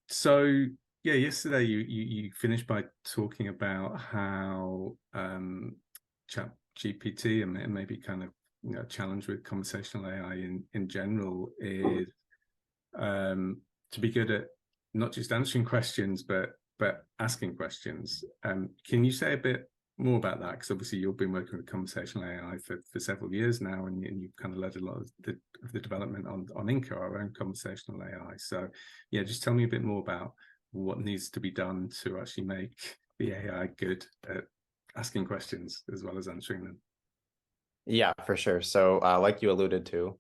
So yeah, yesterday you finished by talking about how ChatGPT and maybe kind of challenge with conversational AI in general is to be good at not just answering questions but asking questions. Can you say a bit more about that? Because obviously you've been working with conversational AI for several years now, and you've kind of led a lot of the development on Inca, our own conversational AI. So yeah, just tell me a bit more about what needs to be done to actually make the AI good at asking questions as well as answering them. Yeah, for sure. So like you alluded to,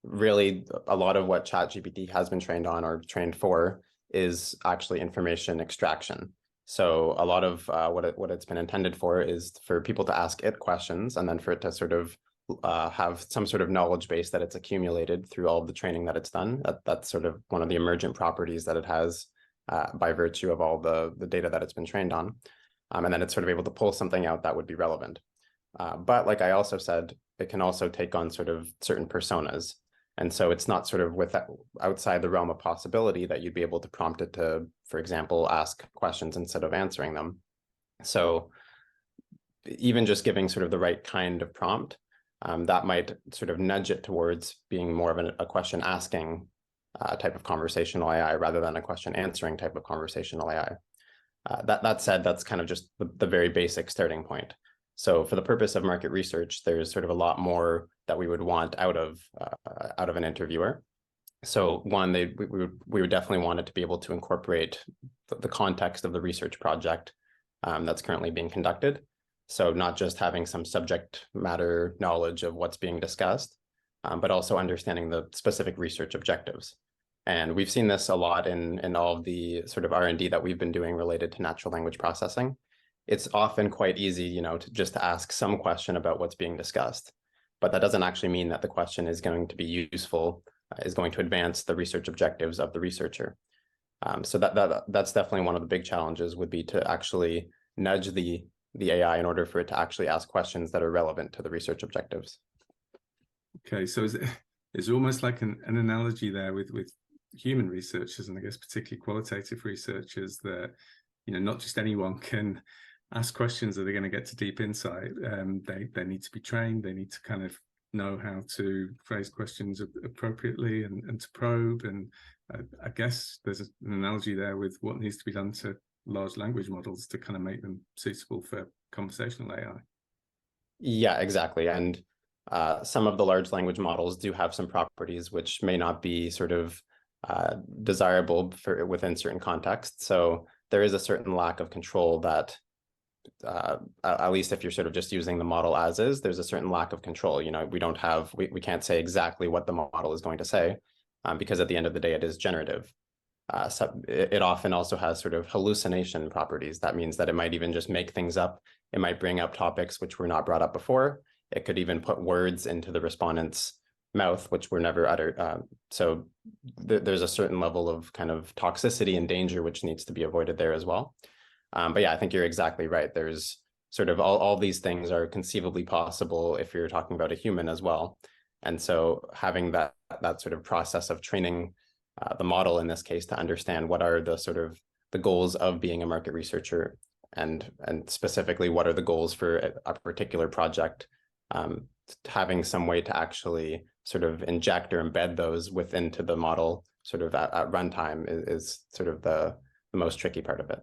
really a lot of what ChatGPT has been trained on or trained for is actually information extraction. So a lot of what it's been intended for is for people to ask it questions and then for it to sort of have some sort of knowledge base that it's accumulated through all of the training that it's done. That's sort of one of the emergent properties that it has by virtue of all the data that it's been trained on. And then it's sort of able to pull something out that would be relevant. But like I also said, it can also take on sort of certain personas. And so it's not sort of outside the realm of possibility that you'd be able to prompt it to, for example, ask questions instead of answering them. So even just giving sort of the right kind of prompt, that might sort of nudge it towards being more of a question asking type of conversational AI rather than a question answering type of conversational AI. That said, that's kind of just the very basic starting point. So for the purpose of market research, there's sort of a lot more that we would want out of an interviewer. So one, we would definitely want it to be able to incorporate the context of the research project that's currently being conducted. So not just having some subject matter knowledge of what's being discussed, but also understanding the specific research objectives. And we've seen this a lot in all of the sort of R&D that we've been doing related to natural language processing. It's often quite easy, to just ask some question about what's being discussed, but that doesn't actually mean that the question is going to be useful, is going to advance the research objectives of the researcher. So that's definitely one of the big challenges would be to actually nudge the AI in order for it to actually ask questions that are relevant to the research objectives. Okay, so is almost like an analogy there with human researchers, and I guess particularly qualitative researchers, that not just anyone can ask questions that are going to get to deep insight. They need to be trained. They need to kind of know how to phrase questions appropriately and to probe. And I guess there's an analogy there with what needs to be done to large language models to kind of make them suitable for conversational AI. Yeah, exactly. And some of the large language models do have some properties which may not be sort of desirable within certain contexts. So there is a certain lack of control that at least if you're sort of just using the model as is, there's a certain lack of control. We can't say exactly what the model is going to say because at the end of the day, it is generative. So it often also has sort of hallucination properties. That means that it might even just make things up. It might bring up topics which were not brought up before. It could even put words into the respondent's mouth, which were never uttered. So there's a certain level of kind of toxicity and danger which needs to be avoided there as well. But yeah, I think you're exactly right. There's sort of all these things are conceivably possible if you're talking about a human as well. And so having that sort of process of training the model in this case to understand what are the sort of the goals of being a market researcher and specifically what are the goals for a particular project, having some way to actually sort of inject or embed those into the model sort of at runtime is sort of the most tricky part of it.